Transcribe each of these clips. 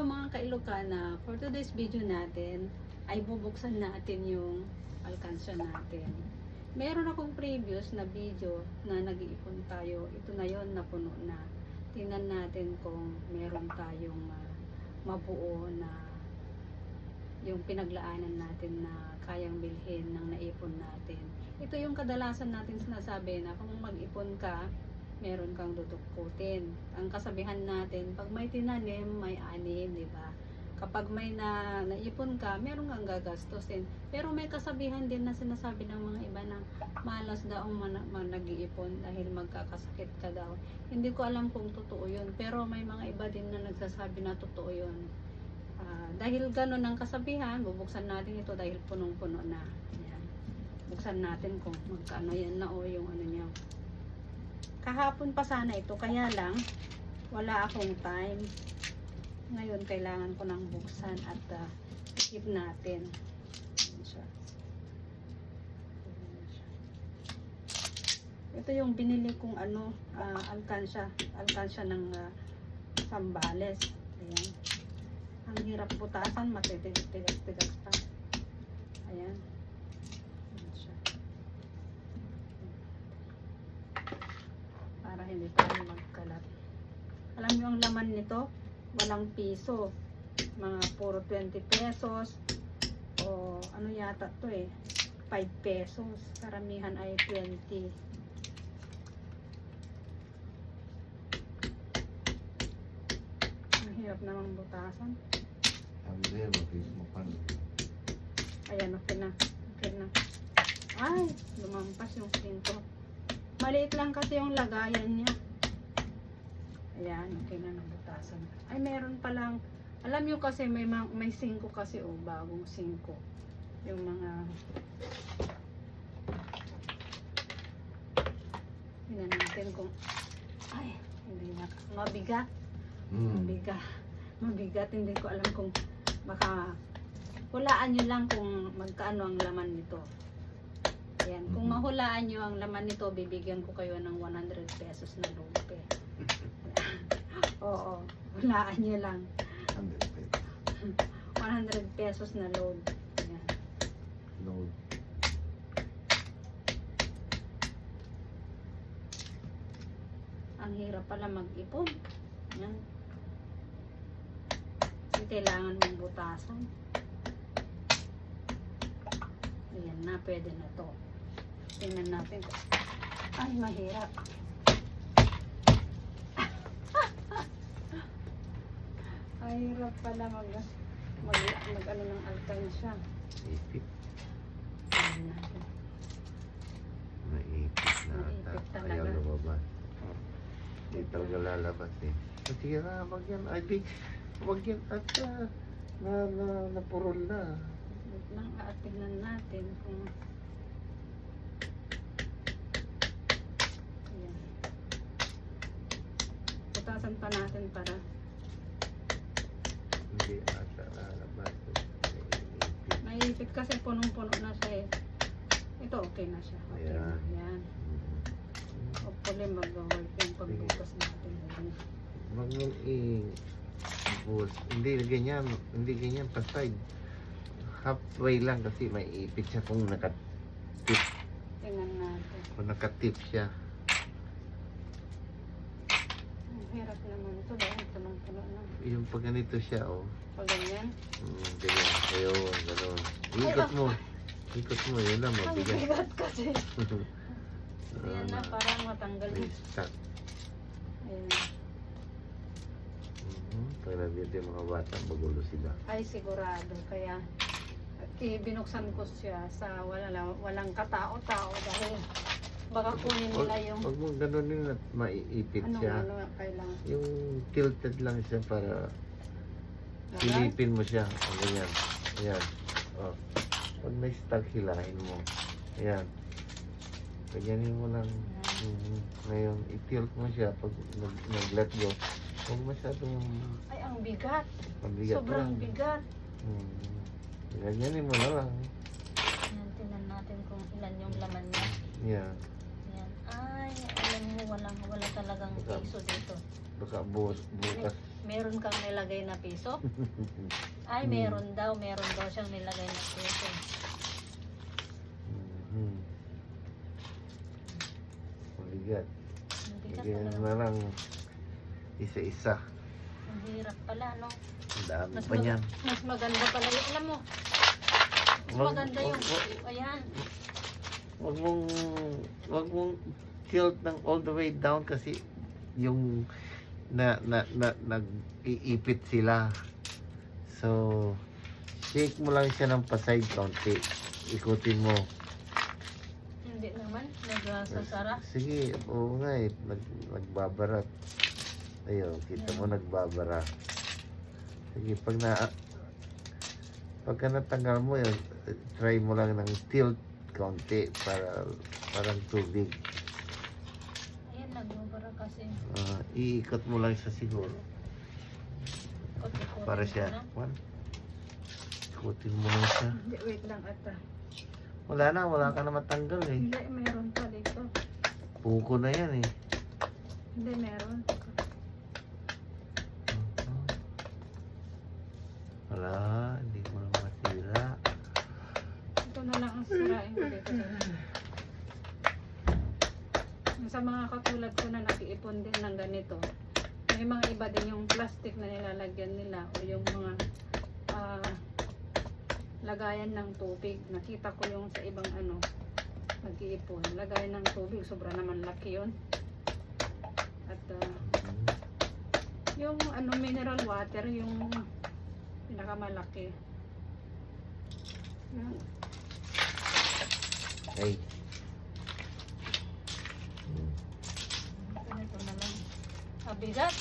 mga ka-Ilocana, for today's video natin ay bubuksan natin yung alkansya natin. Meron akong previous na video na nag-iipon tayo. Ito na yon, napuno na. Tingnan natin kung meron tayong mabuo na yung pinaglaanan natin na kayang bilhin ng naipon natin. Ito yung kadalasan natin sinasabi na kung mag-ipon ka, meron kang dudukutin. Ang kasabihan natin, pag may tinanim, may anim, di ba? Kapag may naipon ka, meron kang gagastusin. Pero may kasabihan din na sinasabi ng mga iba na malas daw ang nag-iipon dahil magkakasakit ka daw. Hindi ko alam kung totoo yun, pero may mga iba din na nagsasabi na totoo yun. Dahil gano'n ang kasabihan, bubuksan natin ito dahil punong-puno na. Ayan. Buksan natin kung magkano yan na o yung ano niya. Kahapon pa sana ito, kaya lang wala akong time. Ngayon kailangan ko nang buksan at skip natin. Ayan siya. Ayan siya. Ito yung binili kong alkansya ng Sambales. Ayan. Ang hirap butasan, matitigas-tigas pa. Ayan. Ayan siya. Para hindi tayo magkalat. Alam niyo ang laman nito? Walang piso. Mga puro 20 pesos. O ano yata to 5 pesos. Karamihan ay 20. Ang hirap namang butasan. Hindi, mabilis mo pa. Ayan, okay na. Okay na. Ay, lumampas yung 5. Maliit lang kasi yung lagayan niya. Ayan, okay na nabutasan. Ay, meron palang, alam nyo kasi may 5 kasi bagong 5. Yung mga, tingnan natin kung, ay, hindi na, mabigat. Mabigat, hindi ko alam kung baka hulaan nyo lang kung magkaano ang laman nito. Ayan, kung mahulaan nyo ang laman nito, bibigyan ko kayo ng 100 pesos na lupe. Oo, hulaan nyo lang. 100 pesos na load. Ayan. Load. Ang hirap pala mag-ipon. Ayan. Kailangan mong butasan. Ayan na, pwede na to. Tingnan natin. Ay, mahirap. Ay, hirap pala mag ano ng alkansya. Ipit. Tingnan natin. Naipit na ata. Naipit talaga. Ayaw lumabas. Hindi talaga lalabas Sige na, wag yan. Ay, di. Wag yan at napurol na. Wait lang, tignan natin kung ayan. Butasan pa natin para Hindi ata lalabas. naipit kasi punong-puno na siya Ito okay na siya. Okay na. Ayan. Hopefully mag-work yung pagbukas natin. Wag mo hindi ganyan pa side. Halfway lang kasi may ipit siya kung nakatip. Tingnan natin. Kung nakatip siya. Ang hirap naman ito dahil punong-puno na. Yung pag ganito siya, Pag ganyan? Ganyan. Ayun, gano'n. Ikot mo, yun lang, Ang mabigat. bigat kasi. Ayan na, parang matanggal na. Stuck. Ayan. Pag nandito yung mga bata, magulo sila. Ay sigurado, kaya binuksan ko siya sa walang katao-tao dahil baka kunin nila yung Pag mo gano'n yun at maiipit siya. ano kailangan. Yung tilted lang siya para silipin mo siya. O, ganyan. Ayan. Pag na-stuck, hilahin mo. Ayan. Ganyanin mo lang. Ngayon, i-tilt mo siya pag nag-let go. Huwag masyadong Ay, ang bigat. mabigat Sobrang lang. bigat. Ganyanin mo na lang. Ayan, tingnan natin kung ilan yung laman niya. Yan. Ayan. Ay, alam mo, wala talagang piso dito. Baka bukas Meron kang nilagay na piso? Ay, meron daw siyang nilagay na piso. Mhm. Mabigat. Ang bigat Bigyan talaga. na lang isa-isa. Ang hirap pala, no? Ang dami Mas, pa niyan. mas maganda pala yun. Alam mo, mas Wag- maganda yung, wag- ayan. Wag mong tilt ng all the way down kasi yung nag-iipit sila. So, shake mo lang siya ng paside konti. Ikutin mo. Hindi naman, nagsasara. Sige, oo nga eh. Nagbabarat. Ayun, kita mo nagbabara. Sige, pagka natanggal mo yun, try mo lang ng tilt konti para parang tubig. Ayan, nagbubara kasi. Iikot mo lang siya siguro. Ikot-ikotin Para ko siya. na. Ikutin mo lang siya. Hindi, wait lang ata. Wala ka na matanggal eh. Hindi, meron pa dito. Puko na yan eh. Hindi, meron. Wala, hindi mo na masira. Ito na lang ang sirain ko dito. Sa mga katulad ko na nag-iipon din ng ganito, may mga iba din yung plastic na nilalagyan nila o yung mga lagayan ng tubig. Nakita ko yung sa ibang nag-iipon. Lagayan ng tubig, sobra naman laki yun. At yung mineral water, yung pinakamalaki. Yan. Ay. Ito na lang. Mabigat?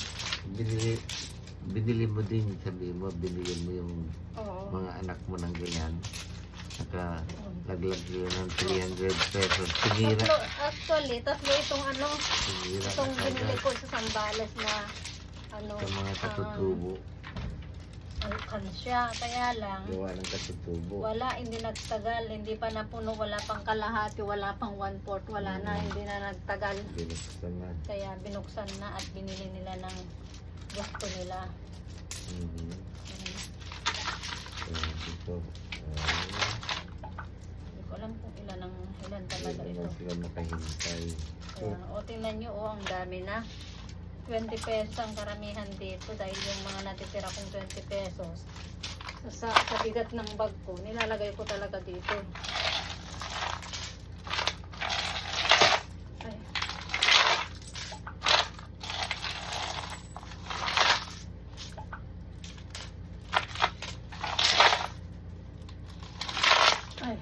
Binili mo din, sabi mo, binili mo yung Oo. mga anak mo ng ganyan. Saka laglag yun ng 300 pesos. Sinira. Actually, tatlo itong Sinira itong na binili kagad ko sa Sambales na sa mga katutubo. alkansya. Kaya lang, Gawa ng katutubo. wala, hindi nagtagal, hindi pa napuno, wala pang kalahati, wala pang 1/4, wala na, hindi na nagtagal. Binuksan na. Kaya binuksan na at binili nila ng gusto nila. Mhm. So, ito. Hindi ko alam kung ilan talaga Hindi ito. na sila makahintay. Kaya, tingnan nyo, ang dami na. 20 pesos ang karamihan dito dahil yung mga natitira kong 20 pesos sa bigat ng bag ko, nilalagay ko talaga dito. Ay. Ay.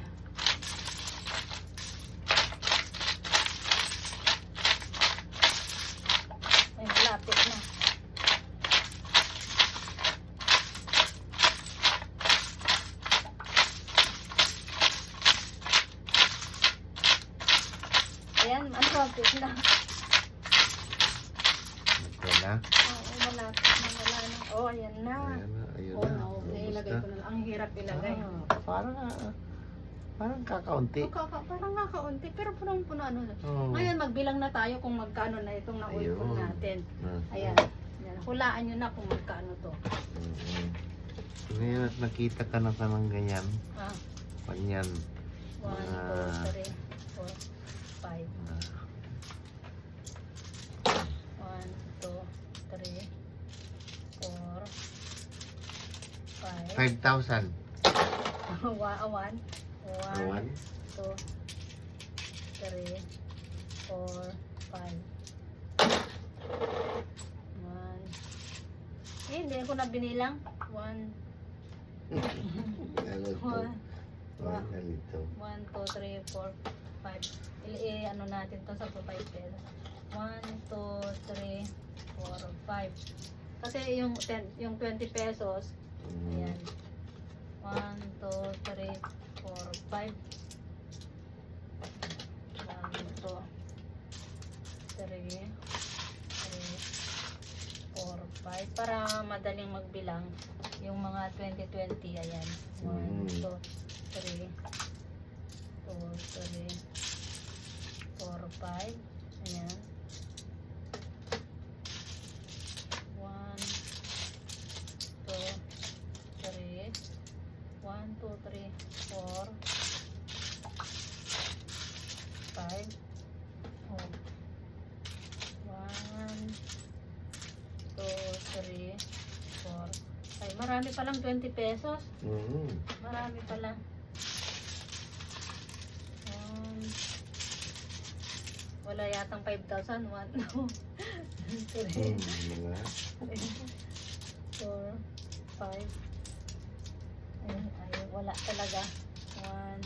Ay, malapit na. Ayan, malapit na. Ito na. Oo, malapit na. Wala na. Oh, ayan na. Ayan na. Ayun Oo, na. okay, ilagay ko na lang. Ang hirap ilagay. Parang kakaunti. Parang kakaunti, pero punong-puno ano. Oo. Ngayon, magbilang na tayo kung magkano na itong naulpon Ayun. natin. Ayan. Ayan. Hulaan nyo na kung magkano to. Mhm. Ngayon at nakita ka na ng ganyan. Ah, Panyan. 1, 2, 3, 4, 5. 1, 2, 3, 4, 5. 5,000. 1, 1. 2, 3, 4, 5. 1. Hindi ko na binilang. 1, Ano to? 1, Nalito. 1, 2, 3, 4, 5. Ano natin to sa 5 pesos. 1, 2, 3, 4, 5. Kasi yung 20 pesos, ayan. 1, 2, 3, 4, 5. 1, 2, 3, 4, 5. Para madaling magbilang yung mga 20-20, ayan. 1, 2, 3, 4, 3, 4, 5. Ayan. 1, 2, 1, 2, 3, 4, 5. Oh. 1, 2, 3, 4. Ay, marami palang 20 pesos. Marami pala. 1. Wala yatang 5,000. 1, 2, 3, Mga 4, 5. Ay, wala talaga. 1,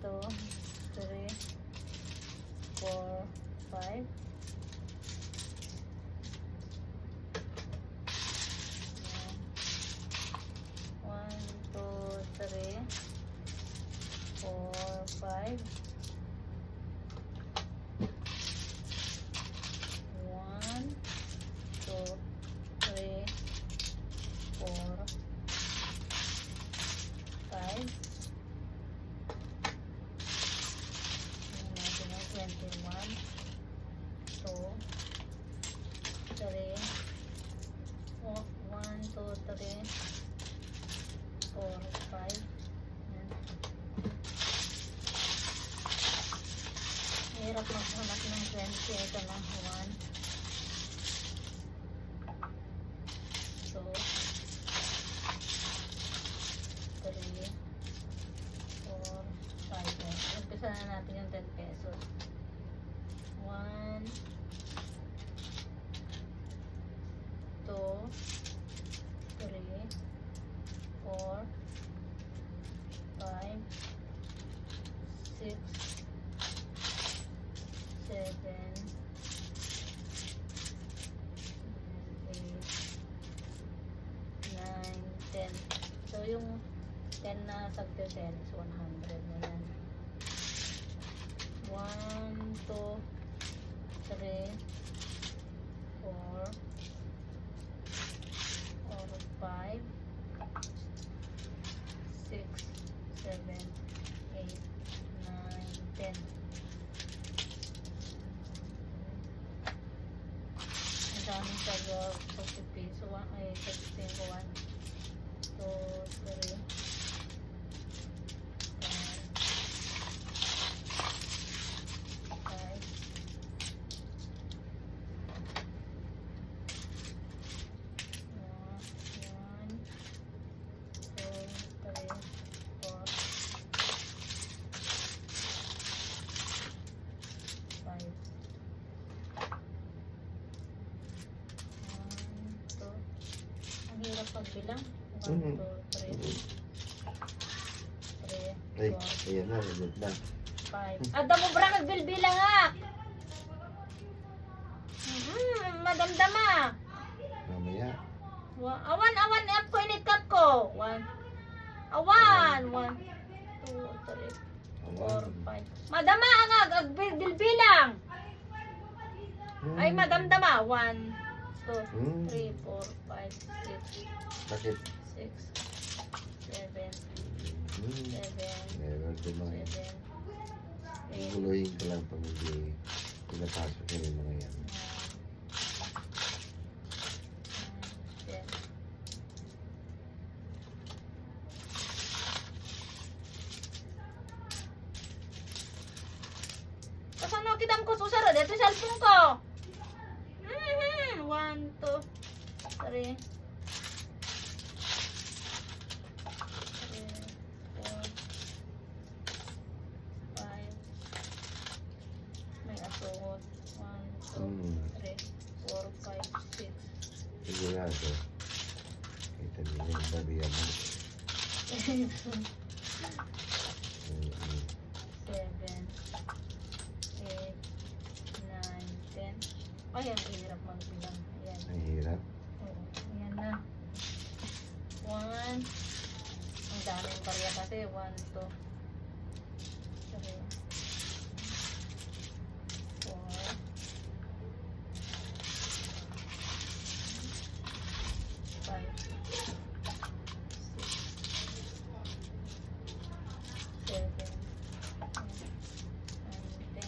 2, 3, 4, 5. 1, 2, 3, 4, 5. 1, 2, 3, 4, 5. Tingnan natin ang 21, 2, 3, 1, 2, 3, 4, 5. Yan. Hirap maghanap ng 20. Ito na. 1, 2, 3, 4, 5. Yan. Umpisa na natin yung 10 pesos. 1, 2, 3, 4, 5, 6, 7, 8, 9, 10. So yung 10 na sagto 10 is 100 na yan. 1, 2, 3, 4, 5, 6, 7, 8, 9, 10. Ang daming taga 40 piso. Ay, 35. 1, 2, 3, 5, 1, 2, 3, 4, 5. 1, 2. Ang hirap pagbilang. 1, 2, 3, 3, Ay, 4, ayan na, nagod na. 5. Ada mo bra nagbilbilang ha. Madamdama. Mamaya. Awan up ko init cut ko. 1. Awan. 1, 2, 3, 4, 5. Madama ang agbilbilang. Ay madamdama. 1, 2, 3, 4, 5, 6, Bakit? 6, 7, 7, Meron kumain. 7, 8, Guluhin ka lang pag hindi pinapasok ka yung mga yan. 10. Kasano kitam ko susara dito sa cellphone ko. 1, 2, 3, 4, 5, 5. May asukot. 1, 2, 3, 4, 5, 6. Sige nga ito. Kita niyo yung babiya mo. 7, 8, 9, 10. Ay, ang hirap magbilang. Ayan. Ang hirap. Oo, ayan na. 1. Ang daming barya kasi. 1, 2, 3, 4, 5, 6, 7, 8, 9, 10.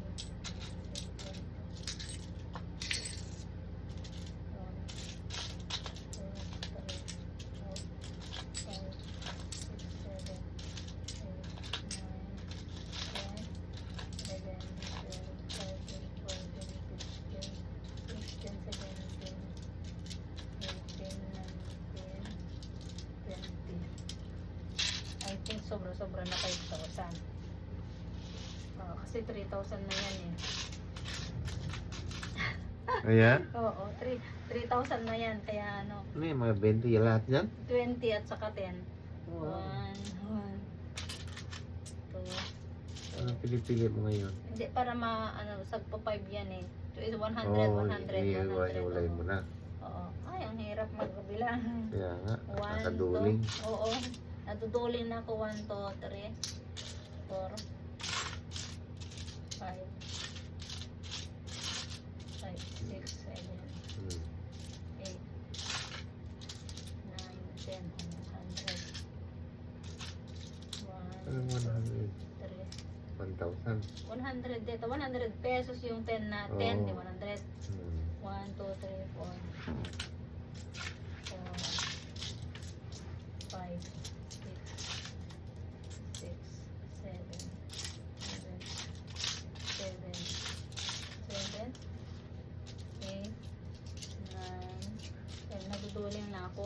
think sobra-sobra na 5,000. Kasi 3,000 na yan eh. Ayan. Oo, 3,000 na yan. Kaya ano, Ano yung mga 20 yung lahat yan? 20 at saka 10. Wow. 1, 2, Anong pili-pili mo ngayon? Hindi, para sagpo 5 yan eh. 100, Oo, 100, 100. iiwalay mo na. Oo. Ay, ang hirap magkabilang. Kaya nga, 1, 2, nakaduling. oo. Naduduling na ako. 1, 2, 3, 4, 5, 6, 7, Hmm. 8, 9, 10, 100. 1, Anong 100? 3, 1,000. 100 dito. 100 pesos yung 10 na. 10, Oo. di 100. Hmm. 1, 2, 3, 4, 5, 6, 7, 8, 9, 10. Naduduling na ako.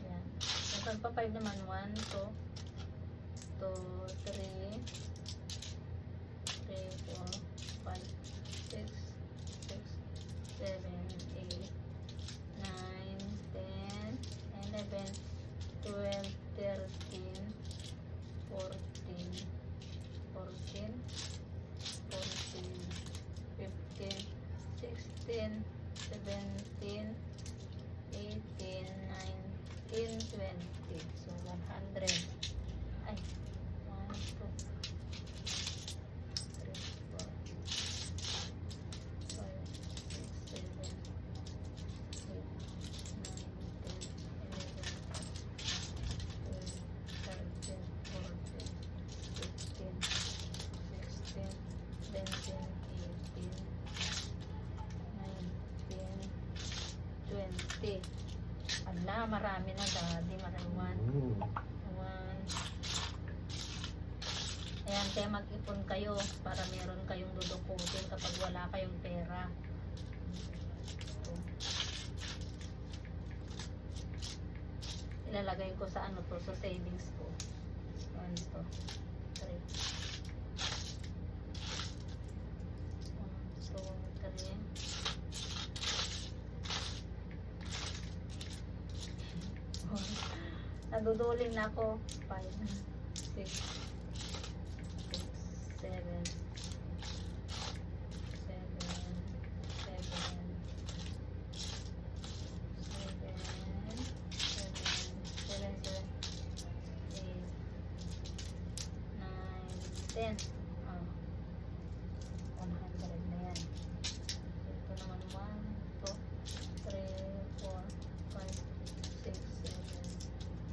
Yan. Yung pagpa 5 naman, 1, 2, 3, 4, 5, 6, 7, 8, 9, 10, 11, 12, 13, 14, 15, 16, 17, 18, 19, 20. So, 100. Ay, 1, 2, 3, 4, 5, 6, 7, 8, 9, 10, 11, 12, 13, 14, 15, 16, 17, 18, 19, 20. Ala, marami na daddy. Marami. Hmm. 1. Ayan, kaya mag-ipon kayo para meron kayong dudukutin kapag wala kayong pera. Ito. Ilalagay ko sa ano to, sa savings ko. 1, 2, 3. 1, 2, 3. Naduduling na ako. 5, 6, 7, 7, 10. 100 na yan. Ito naman 1, 2, 3, 4, 5, 6, 7,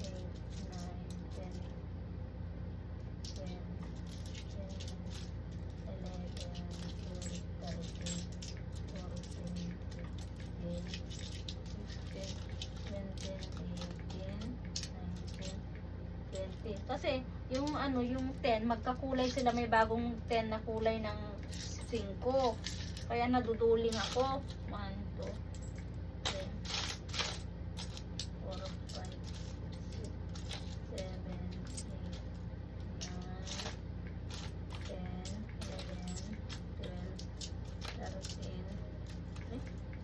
8, 9, 10, 11, 12, 13, 14, 15, 16, 17, 18, 19, 20. Kasi yung yung 10 magkakulay sila, may bagong 10 na kulay ng 5. Kaya naduduling ako. 1, 2, 3, 4, 5, 6, 7, 8, 9, 10, 11, 12, 13.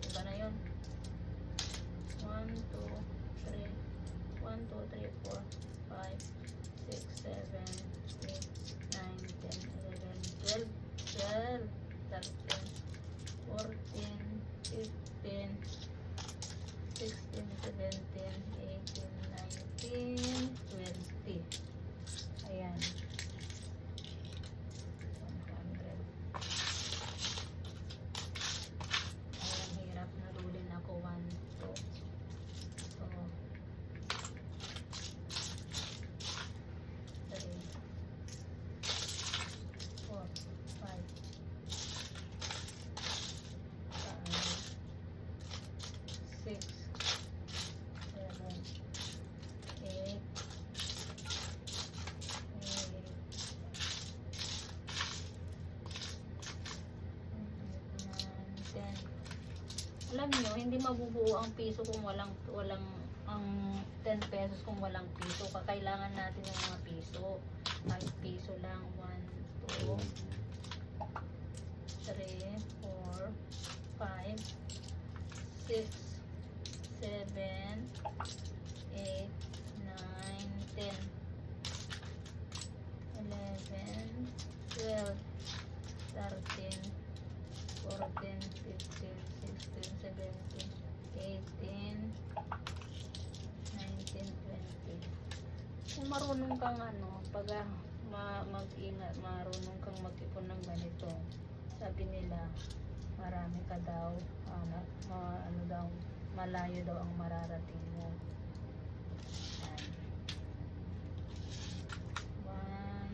Iba na yun. 1, 2, 3, 1, 2, 3, 4, 5, 6, 7, 8, 9, 10, 11, 12, 12, 13, 14, 15, 16, 17, 18, 19, 20. Ayan. 100. Ayan, hirap na rulin ako. 1, 2, 6, 7, 8, 9, 10. Alam nyo, hindi mabubuo ang piso kung walang ang 10 pesos pesos kung walang piso. Kakailangan natin ng mga piso. 5 piso lang. 1, 2, 3, 4, 5, 6, 7, 8, 9, 10, 11, 12, 13, 14, 15, 16, 17, 18, 19, 20. Kung marunong kang pag mag-ingat, marunong kang mag-ipon ng ganito, sabi nila, marami ka daw, daw, malayo daw ang mararating mo. Yan. 1,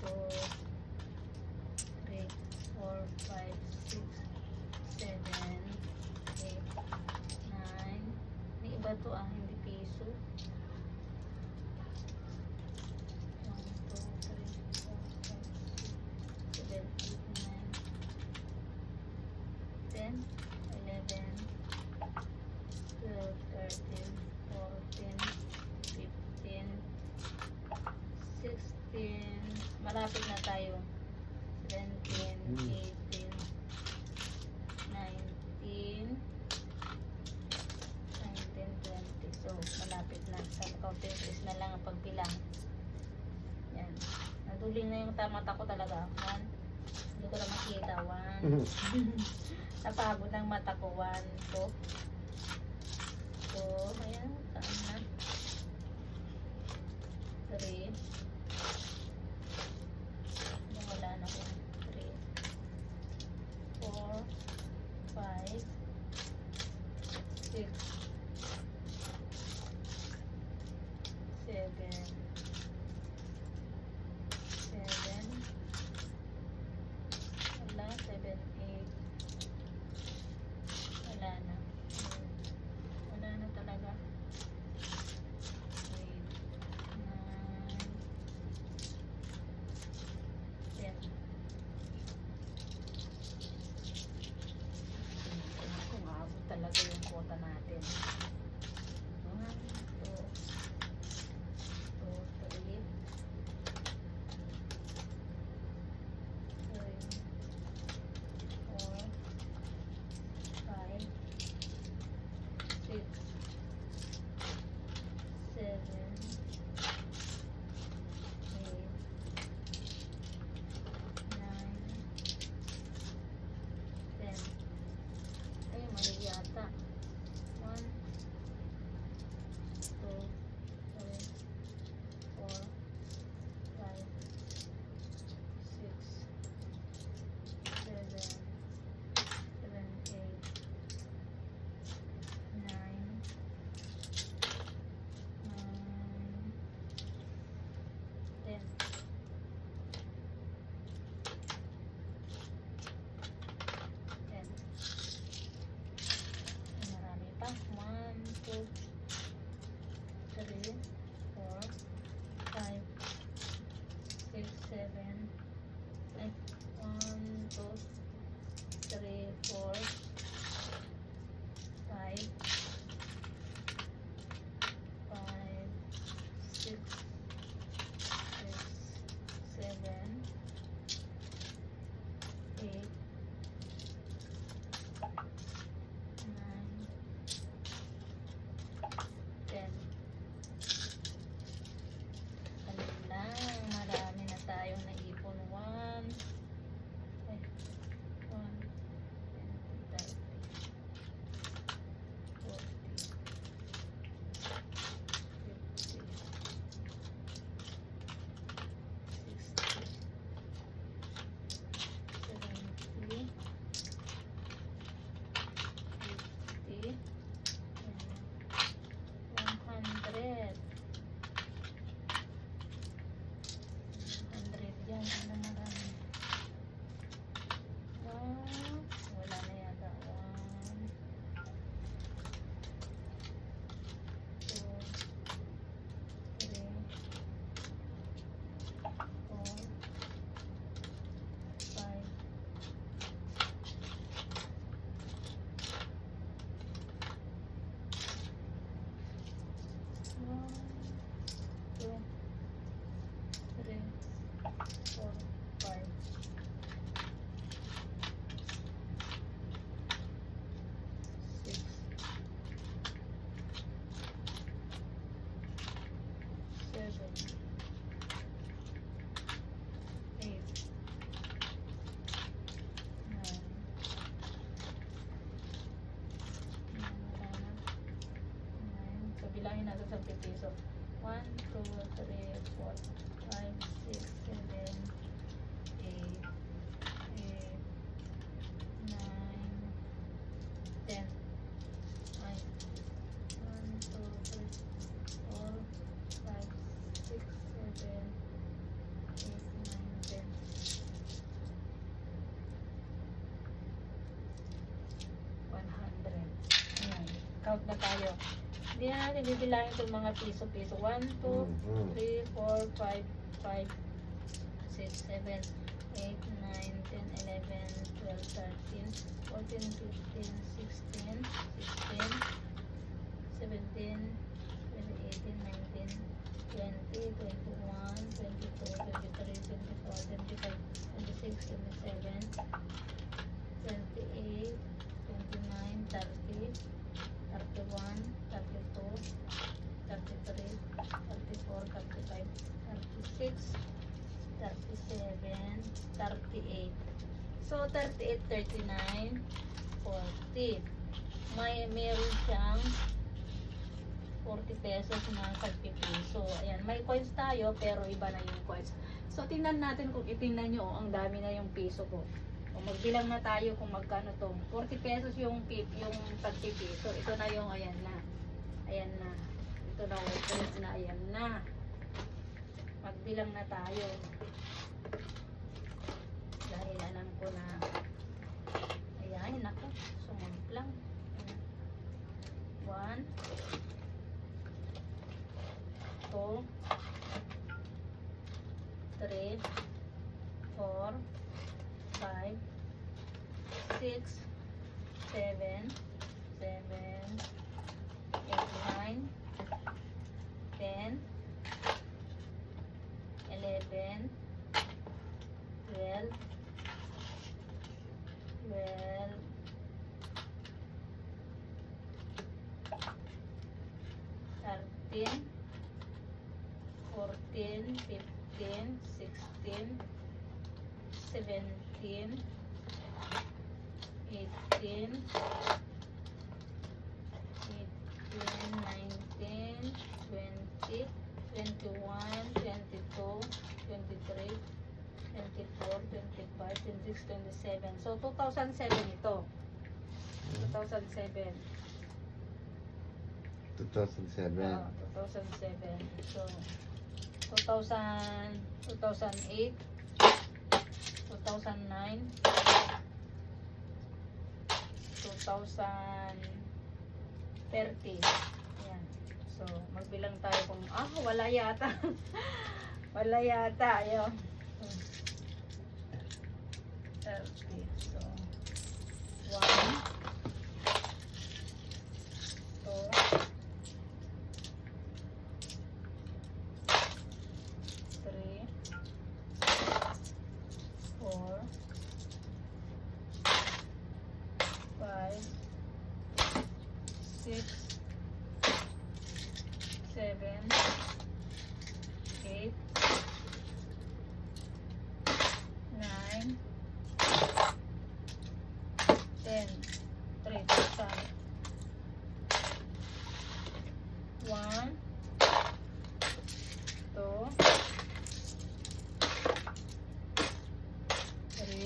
2, 3, 4, 5, 6, 7, 8, 9. May iba to hindi piso. 1, 2, 3, 4, 5, 6, 7, 8, 9, 10, 11, 12, 13, 14, 15, 16. Malapit na tayo. 17, 18, 19, 20. So, malapit na. Sa counters na lang ang pagbilang. Yan. Naduling na yung mata ko talaga. 1. Hindi ko na makita. 1. Napagod ang mata ko. 1, 2. So, ayan. Saan na? 3. Wala na ko. 3, 4, 5, 6, 7, 7, wala, 7, 8, wala na, So, bilangin natin sa piso. 1, 2, 3, 4, 5, 6, 7, 8, 9, 10. Ay. 1, 2, 3, 4, 5, 6, 7, 8, 9, 10. Ayan. Count na tayo. Hindi na natin bibilangin itong mga piso-piso. 1, 2, 3, 4, 5, 5, 6, 7, 8, 9, 10, 11, 12, 13, 14, 15, 16, 17, 18, 19, 20, 21, 22, 23, 24, 25, 26, 27, 28, 29, 30, 31, 32, 33, 34, 35, 36, 37, 38. So, 38, 39, 40. Meron siyang 40 pesos na tagpipiso. Ayan, may coins tayo pero iba na yung coins. So, tingnan natin kung itingnan nyo, ang dami na yung piso ko. O magbilang na tayo kung magkano to. 40 pesos yung tagpipiso. Ito na yung ayan na. Ayan na. Ito na yung coins na ayan na. Magbilang na tayo. Dahil alam ko na ayan, ako. Sumunod lang. 1 2 3 4 5 6 7 8 9 10 11 12 13 14 15 16 17 18 19 20 21 22 23 24 25 26 27. So 2007 ito. 2007. 2007. 2007. So 2008, 2009, 2030. Ayan. So, magbilang tayo kung, wala yata. Wala yata. Ayun. 30. So, 1, 2, 3, 4, 5, 6,